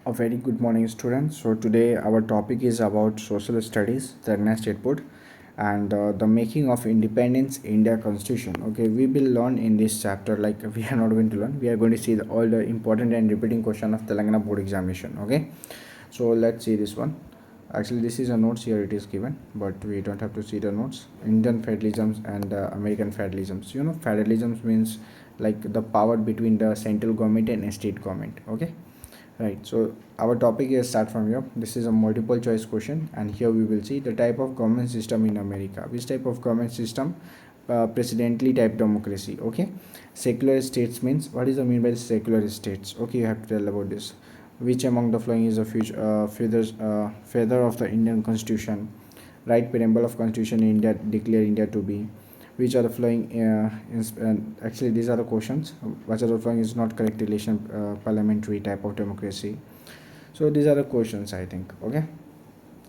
A very good morning, students. So today our topic is about social studies, Telangana State Board, and the making of independence India Constitution. Okay, we will learn in this chapter. Like we are not going to learn, we are going to see all the important and repeating question of Telangana Board examination. Okay, so let's see this one. Actually, this is a notes here. It is given, but we don't have to see the notes. Indian federalisms and American federalisms. You know, federalisms means like the power between the central government and state government. Okay, right. So our topic is start from here. This is a multiple choice question, and here we will see the type of government system in America. Which type of government system? Presidentially type democracy. Okay, secular states means what is the mean by secular states? Okay, you have to tell about this. Which among the following is a feather of the Indian Constitution? Right preamble of Constitution in India declare India to be. Which are the following actually these are the questions. Which are the following is not correct relation parliamentary type of democracy? So these are the questions, I think. Okay,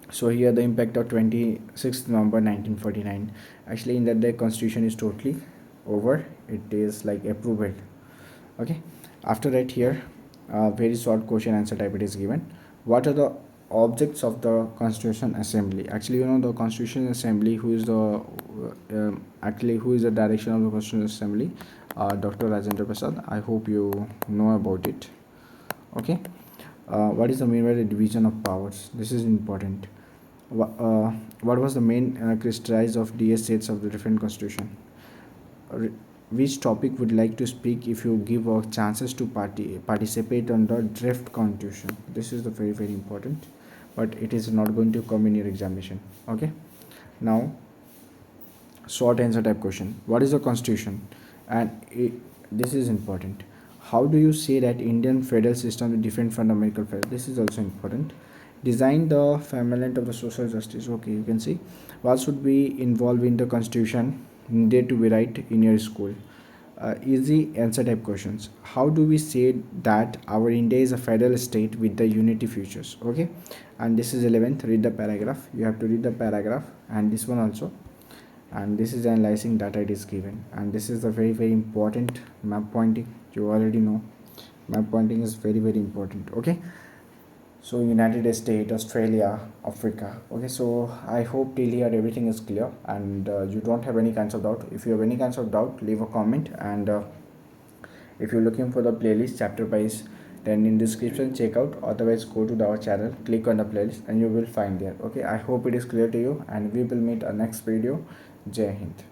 so here the impact of 26th November 1949. Actually in that day constitution is totally over, it is like approved. Okay, after that here very short question answer type it is given. What are the objects of the Constitution Assembly? Actually, you know, the Constitution Assembly, who is the who is the direction of the Constitution Assembly? Dr. Rajendra Prasad. I hope you know about it. Okay, what is the mean by the division of powers? This is important. What was the main crystallize of DS states of the different constitution? Which topic would like to speak if you give chances to participate on the draft constitution? This is the very important, but it is not going to come in your examination. Okay, now short answer type question. What is the constitution? And this is important. How do you say that Indian federal system is different from the American federal? This is also important. Design the fundament of the social justice. Okay, you can see what should be involved in the constitution needed to be right in your school. Easy answer type questions. How do we say that our India is a federal state with the unity features? Okay, and this is 11th. Read the paragraph. You have to read the paragraph and this one also. And this is analyzing data it is given, and this is the very important map pointing. You already know map pointing is very important. Okay, so United States, Australia, Africa. Okay, so I hope till here everything is clear and you don't have any kinds of doubt. If you have any kinds of doubt, leave a comment, and if you're looking for the playlist chapter wise, then in description check out, otherwise go to our channel, click on the playlist and you will find there. Okay, I hope it is clear to you, and we will meet our next video. Jai Hind.